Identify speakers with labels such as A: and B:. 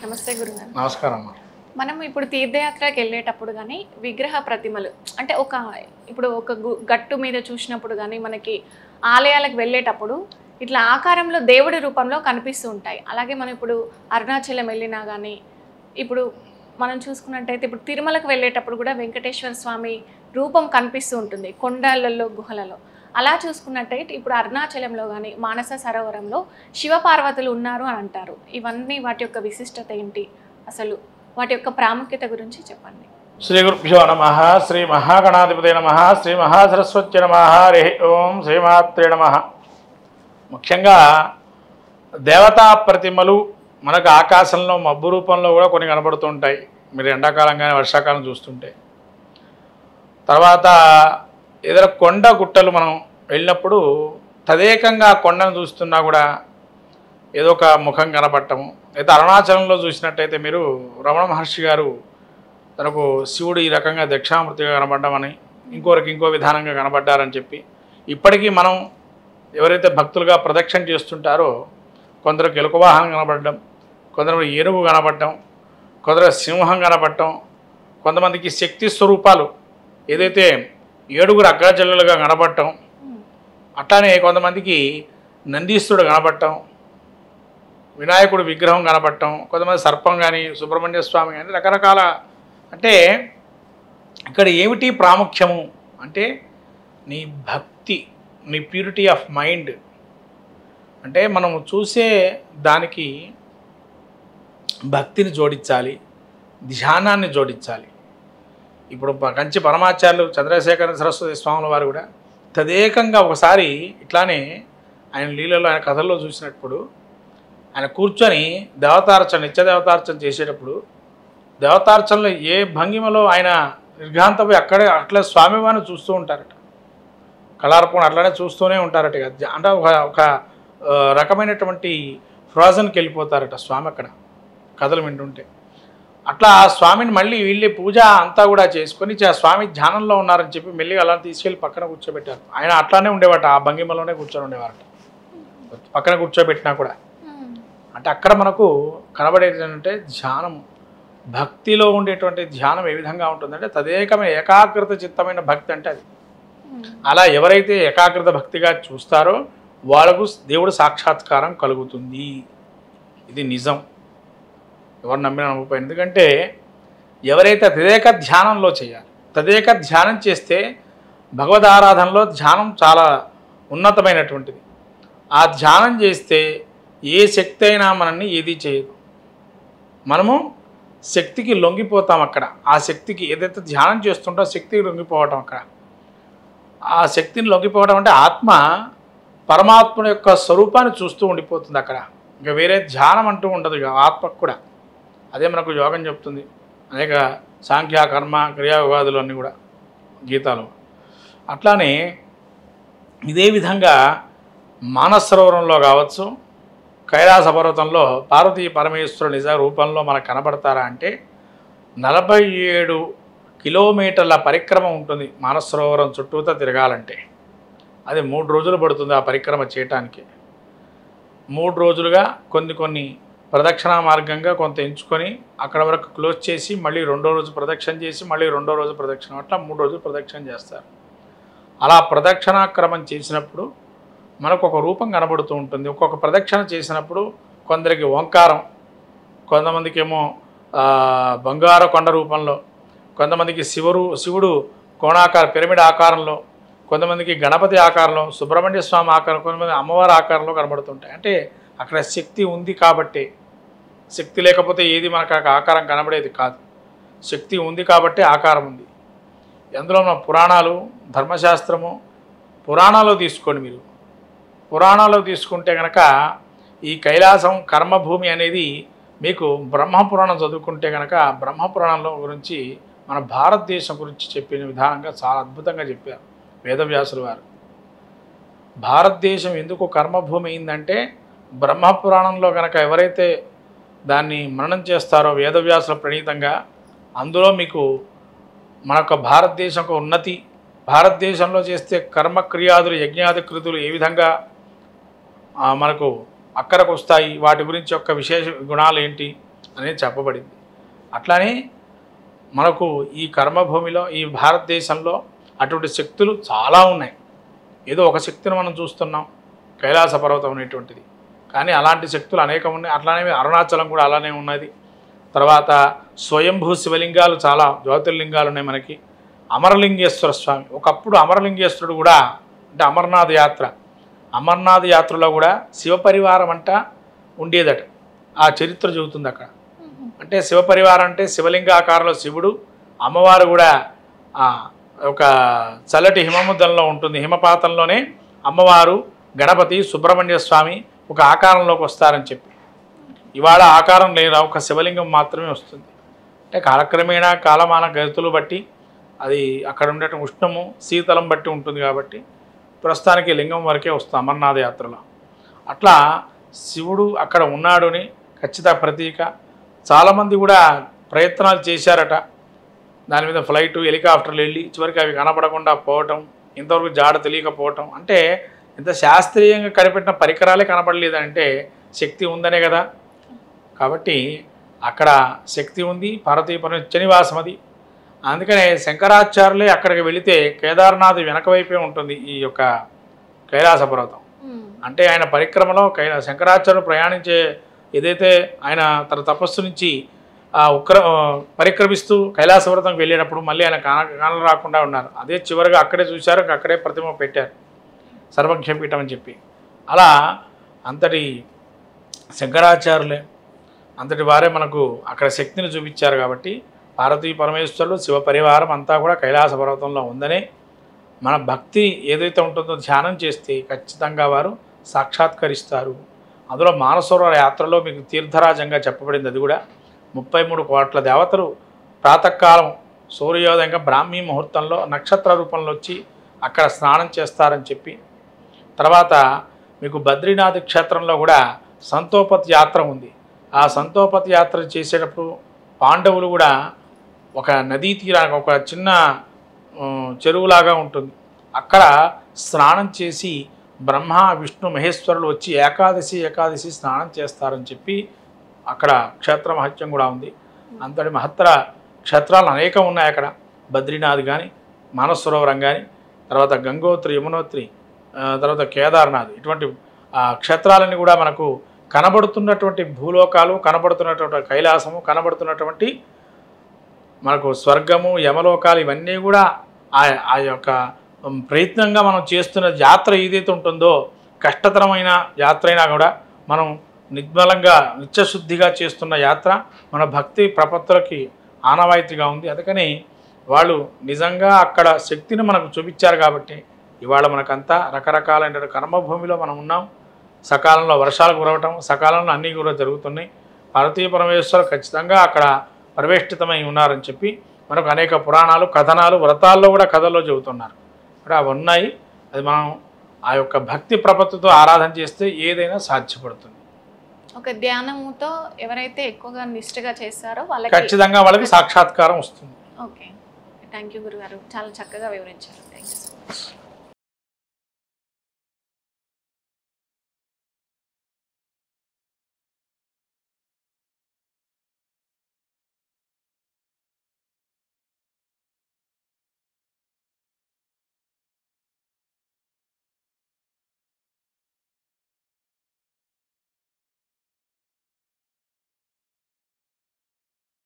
A: నమస్తే గురుగారు.
B: నమస్కారం అమ్మా.
A: మనం ఇప్పుడు తీర్థయాత్రకి వెళ్ళేటప్పుడు కానీ విగ్రహ ప్రతిమలు అంటే ఇప్పుడు ఒక గట్టు మీద చూసినప్పుడు కానీ మనకి ఆలయాలకు వెళ్ళేటప్పుడు ఇట్లా ఆకారంలో దేవుడి రూపంలో కనిపిస్తూ ఉంటాయి. అలాగే మనం ఇప్పుడు అరుణాచలం వెళ్ళినా కానీ ఇప్పుడు మనం చూసుకున్నట్టయితే ఇప్పుడు తిరుమలకు వెళ్ళేటప్పుడు కూడా వెంకటేశ్వర స్వామి రూపం కనిపిస్తూ ఉంటుంది కొండలలో గుహలలో. అలా చూసుకున్నట్టయితే ఇప్పుడు అరుణాచలంలో కానీ మానస సరోవరంలో శివపార్వతులు ఉన్నారు అని అంటారు. ఇవన్నీ వాటి యొక్క విశిష్టత ఏంటి, అసలు వాటి యొక్క ప్రాముఖ్యత గురించి చెప్పండి.
B: శ్రీ గురుభ్యో నమః. శ్రీ మహాగణాధిపతే నమః. శ్రీ మహాసరస్వతి నమః. హరి ఓం. శ్రీమాత్రే నమః. ముఖ్యంగా దేవతా ప్రతిమలు మనకు ఆకాశంలో మబ్బు రూపంలో కూడా కొన్ని కనబడుతూ ఉంటాయి. మీరు ఎండాకాలం కానీ వర్షాకాలం చూస్తుంటే. తర్వాత ఏదైనా కొండ గుట్టలు మనం వెళ్ళినప్పుడు తదేకంగా కొండను చూస్తున్నా కూడా ఏదో ఒక ముఖం కనపడటము. అయితే అరుణాచలంలో చూసినట్టయితే మీరు రమణ మహర్షి గారు తనకు శివుడు ఈ రకంగా దక్షిణామూర్తిగా కనబడ్డామని, ఇంకోరికి ఇంకో విధానంగా కనబడ్డారని చెప్పి ఇప్పటికీ మనం ఎవరైతే భక్తులుగా ప్రదక్షిణ చేస్తుంటారో కొందరికి ఎలుక వాహనం కనబడడం, కొందరు ఏనుగు కనబడటం, కొందరు సింహం కనబడటం, కొంతమందికి శక్తి స్వరూపాలు ఏదైతే 7 అగ్రజల్లులుగా కనబడటం, అట్లానే కొంతమందికి నందీశ్వరుడు కనబడటం, వినాయకుడు విగ్రహం కనబడటం, కొంతమంది సర్పం కానీ సుబ్రహ్మణ్య స్వామి కానీ రకరకాల. అంటే ఇక్కడ ఏమిటి ప్రాముఖ్యము అంటే నీ భక్తి, నీ ప్యూరిటీ ఆఫ్ మైండ్. అంటే మనము చూసే దానికి భక్తిని జోడించాలి, ధ్యానాన్ని జోడించాలి. ఇప్పుడు కంచి పరమాచార్యులు చంద్రశేఖర సరస్వతి స్వాముల వారు కూడా తదేకంగా ఒకసారి ఇట్లానే ఆయన లీలలో ఆయన కథల్లో చూసినప్పుడు ఆయన కూర్చొని దేవతార్చన నిత్య దేవతార్చన చేసేటప్పుడు దేవతార్చనలో ఏ భంగిమలో ఆయన నిర్ఘాంతపోయి అక్కడే అట్లా స్వామివారిని చూస్తూ ఉంటారట. కళార్పణ అట్లానే చూస్తూనే ఉంటారట. అంటే ఒక రకమైనటువంటి ఫ్రోజన్కి వెళ్ళిపోతారట స్వామి అక్కడ కథలు వింటుంటే. అట్లా ఆ స్వామిని మళ్ళీ వీళ్ళే పూజ అంతా కూడా చేసుకొని స్వామి ధ్యానంలో ఉన్నారని చెప్పి మెల్లిగా అలా తీసుకెళ్ళి పక్కన కూర్చోబెట్టారు. ఆయన అట్లానే ఉండేవాట, ఆ భంగిమలోనే కూర్చొని ఉండేవారట పక్కన కూర్చోబెట్టినా కూడా. అంటే అక్కడ మనకు కనబడేది ఏంటంటే ధ్యానం, భక్తిలో ఉండేటువంటి ధ్యానం ఏ విధంగా ఉంటుందంటే తదేకమైన ఏకాగ్రత చిత్తమైన భక్తి అంటే అది. అలా ఎవరైతే ఏకాగ్రత భక్తిగా చూస్తారో వాళ్ళకు దేవుడు సాక్షాత్కారం కలుగుతుంది. ఇది నిజం, ఎవరు నమ్మిన నమ్మకం. ఎందుకంటే ఎవరైతే తదేక ధ్యానంలో చేయాలి, తదేక ధ్యానం చేస్తే భగవద్ ఆరాధనలో ధ్యానం చాలా ఉన్నతమైనటువంటిది. ఆ ధ్యానం చేస్తే ఏ శక్తి అయినా మనల్ని ఏది చేయదు. మనము శక్తికి లొంగిపోతాం అక్కడ. ఆ శక్తికి ఏదైతే ధ్యానం చేస్తుంటో శక్తికి లొంగిపోవటం, అక్కడ ఆ శక్తిని లొంగిపోవడం అంటే ఆత్మ పరమాత్మ యొక్క స్వరూపాన్ని చూస్తూ ఉండిపోతుంది అక్కడ. ఇంకా వేరే ధ్యానం అంటూ ఉండదు ఇక ఆత్మకు కూడా. అదే మనకు యోగం చెప్తుంది. అనేక సాంఖ్య కర్మ క్రియాయోగాదులు అన్నీ కూడా గీతాలు. అట్లానే ఇదే విధంగా మానస సరోవరంలో కావచ్చు, కైలాస పర్వతంలో పార్వతీ పరమేశ్వరుడు నిజ రూపంలో మనకు కనబడతారా అంటే 47 కిలోమీటర్ల పరిక్రమ ఉంటుంది మానస సరోవరం చుట్టూతా తిరగాలంటే. అది 3 రోజులు పడుతుంది ఆ పరిక్రమ చేయటానికి. 3 రోజులుగా కొన్ని ప్రదక్షిణా మార్గంగా కొంత ఎంచుకొని అక్కడ వరకు క్లోజ్ చేసి మళ్ళీ 2వ రోజు ప్రదక్షిణ చేసి మళ్ళీ 2వ రోజు ప్రదక్షిణ, అట్లా 3 రోజులు ప్రదక్షిణ చేస్తారు. అలా ప్రదక్షిణాక్రమం చేసినప్పుడు మనకు ఒక రూపం కనబడుతూ ఉంటుంది. ఒక్కొక్క ప్రదక్షిణ చేసినప్పుడు కొందరికి ఓంకారం, కొంతమందికి ఏమో బంగారు కొండ రూపంలో, కొంతమందికి శివుడు కోణాకార పిరమిడ్ ఆకారంలో, కొంతమందికి గణపతి ఆకారంలో, సుబ్రహ్మణ్య స్వామి ఆకారం, కొంతమంది అమ్మవారి ఆకారంలో కనబడుతుంటాయి. అంటే అక్కడ శక్తి ఉంది కాబట్టి. శక్తి లేకపోతే ఏది మనకు ఆకారం కనబడేది కాదు. శక్తి ఉంది కాబట్టి ఆకారం ఉంది. అందులో మన పురాణాలు, ధర్మశాస్త్రము, పురాణాలు తీసుకోండి. మీరు పురాణాలు తీసుకుంటే కనుక ఈ కైలాసం కర్మభూమి అనేది మీకు బ్రహ్మపురాణం చదువుకుంటే కనుక బ్రహ్మపురాణంలో గురించి మన భారతదేశం గురించి చెప్పిన విధానంగా చాలా అద్భుతంగా చెప్పారు వేదవ్యాసులు వారు. భారతదేశం ఎందుకు కర్మభూమి అయిందంటే బ్రహ్మపురాణంలో కనుక ఎవరైతే దాన్ని మననం చేస్తారో వేదవ్యాసుల ప్రణీతంగా, అందులో మీకు మన యొక్క భారతదేశం యొక్క ఉన్నతి, భారతదేశంలో చేస్తే కర్మక్రియాదులు యజ్ఞాది కృతులు ఏ విధంగా మనకు అక్కరకు వస్తాయి, వాటి గురించి యొక్క విశేష గుణాలు ఏంటి, అనేది చెప్పబడింది. అట్లానే మనకు ఈ కర్మభూమిలో ఈ భారతదేశంలో అటువంటి శక్తులు చాలా ఉన్నాయి. ఏదో ఒక శక్తిని మనం చూస్తున్నాం, కైలాస పర్వతం అనేటువంటిది, కానీ అలాంటి శక్తులు అనేకం ఉన్నాయి. అట్లానే అరుణాచలం కూడా అలానే ఉన్నది. తర్వాత స్వయంభూ శివలింగాలు చాలా జ్యోతిర్లింగాలు ఉన్నాయి మనకి. అమరలింగేశ్వర స్వామి, ఒకప్పుడు అమరలింగేశ్వరుడు కూడా అంటే అమర్నాథ్ యాత్రలో కూడా శివపరివారం అంట ఉండేదట. ఆ చరిత్ర చెబుతుంది అక్కడ. అంటే శివపరివారం అంటే శివలింగ ఆకారంలో శివుడు, అమ్మవారు కూడా ఒక చల్లటి హిమముద్దంలో ఉంటుంది. హిమపాతంలోనే అమ్మవారు, గణపతి, సుబ్రహ్మణ్య స్వామి ఒక ఆకారంలోకి వస్తారని చెప్పి. ఇవాళ ఆకారం లేదా ఒక శివలింగం మాత్రమే వస్తుంది. అంటే కాలక్రమేణా కాలమాన గతులు బట్టి అది అక్కడ ఉండే ఉష్ణము శీతలం బట్టి ఉంటుంది. కాబట్టి ప్రస్తుతానికి లింగం వరకే వస్తుంది అమర్నాథ యాత్రలో. అట్లా శివుడు అక్కడ ఉన్నాడు అని ఖచ్చిత ప్రతీక. చాలామంది కూడా ప్రయత్నాలు చేశారట, దాని మీద ఫ్లైటు హెలికాప్టర్లు వెళ్ళి చివరికి అవి కనపడకుండా పోవటం, ఇంతవరకు జాడ తెలియకపోవటం. అంటే ఇంత శాస్త్రీయంగా కనిపెట్టిన పరికరాలే కనపడలేదంటే శక్తి ఉందనే కదా. కాబట్టి అక్కడ శక్తి ఉంది, పార్వతీ నిత్యనివాసం అది. అందుకనే శంకరాచార్యులే అక్కడికి వెళితే కేదార్నాథ్ వెనక వైపే ఉంటుంది ఈ యొక్క కైలాస పర్వతం. అంటే ఆయన పరిక్రమలో శంకరాచార్యులు ప్రయాణించే ఏదైతే ఆయన తన తపస్సు నుంచి పరిక్రమిస్తూ కైలాస పర్వతంకి వెళ్ళేటప్పుడు మళ్ళీ ఆయన కానలు రాకుండా ఉన్నారు. అదే చివరిగా అక్కడే చూశారు, అక్కడే ప్రతిమ పెట్టారు సర్వజ్ఞపీఠం అని చెప్పి. అలా అంతటి శంకరాచార్యులే అంతటి వారే మనకు అక్కడ శక్తిని చూపించారు. కాబట్టి పార్వతీ పరమేశ్వరులు శివ పరివారం అంతా కూడా కైలాస పర్వతంలో ఉందనే మన భక్తి ఏదైతే ఉంటుందో ధ్యానం చేస్తే ఖచ్చితంగా వారు సాక్షాత్కరిస్తారు. అందులో మానసరోవర యాత్రలో మీకు తీర్థరాజంగా చెప్పబడింది. అది కూడా 33 కోట్ల దేవతలు ప్రాతకాలం సూర్యోదయంగా బ్రాహ్మీ ముహూర్తంలో నక్షత్ర రూపంలో వచ్చి అక్కడ స్నానం చేస్తారని చెప్పి. తర్వాత మీకు బద్రీనాథ్ క్షేత్రంలో కూడా సంతోపత్ యాత్ర ఉంది. ఆ సంతోపత్ యాత్ర చేసేటప్పుడు పాండవులు కూడా ఒక నదీ తీరానికి ఒక చిన్న చెరువులాగా ఉంటుంది, అక్కడ స్నానం చేసి బ్రహ్మ విష్ణు మహేశ్వరులు వచ్చి ఏకాదశి స్నానం చేస్తారని చెప్పి అక్కడ క్షేత్ర మహత్యం కూడా ఉంది. అంతటి మహత్తర క్షేత్రాలు అనేకం ఉన్నాయి అక్కడ. బద్రీనాథ్ కానీ, మానసరోవరం కానీ, తర్వాత గంగోత్రి, యమునోత్రి, తర్వాత కేదార్నాథ్, ఇటువంటి క్షేత్రాలన్నీ కూడా మనకు కనబడుతున్నటువంటి భూలోకాలు, కనబడుతున్నటువంటి కైలాసము, కనబడుతున్నటువంటి మనకు స్వర్గము, యమలోకాలు, ఇవన్నీ కూడా ఆ యొక్క ప్రయత్నంగా మనం చేస్తున్న యాత్ర ఏదైతే ఉంటుందో కష్టతరమైన యాత్ర అయినా కూడా మనం నిర్మలంగా నిత్యశుద్ధిగా చేస్తున్న యాత్ర మన భక్తి ప్రపత్తులకి ఆనవాయితీగా ఉంది. అందుకని వాళ్ళు నిజంగా అక్కడ శక్తిని మనకు చూపించారు. కాబట్టి ఇవాళ మనకంతా రకరకాలైన కర్మభూమిలో మనం ఉన్నాం. సకాలంలో వర్షాలు కురవటం, సకాలంలో అన్నీ కూడా జరుగుతున్నాయి. పార్వతీ పరమేశ్వరులు ఖచ్చితంగా అక్కడ పరివేష్టితమై ఉన్నారని చెప్పి మనకు అనేక పురాణాలు, కథనాలు, వ్రతాల్లో కూడా కథల్లో చెబుతున్నారు. ఇక్కడ అవి ఉన్నాయి. అది మనం ఆ యొక్క భక్తి ప్రపత్తితో ఆరాధన చేస్తే ఏదైనా సాధ్యపడుతుంది.
A: ఒక ధ్యానముతో ఎవరైతే ఎక్కువగా నిష్ఠగా చేస్తారో వాళ్ళకి
B: ఖచ్చితంగా వాళ్ళకి సాక్షాత్కారం వస్తుంది.
A: ఓకే, థ్యాంక్ యూ గురుగారు, చాలా చక్కగా వివరించారు. Thank you so much.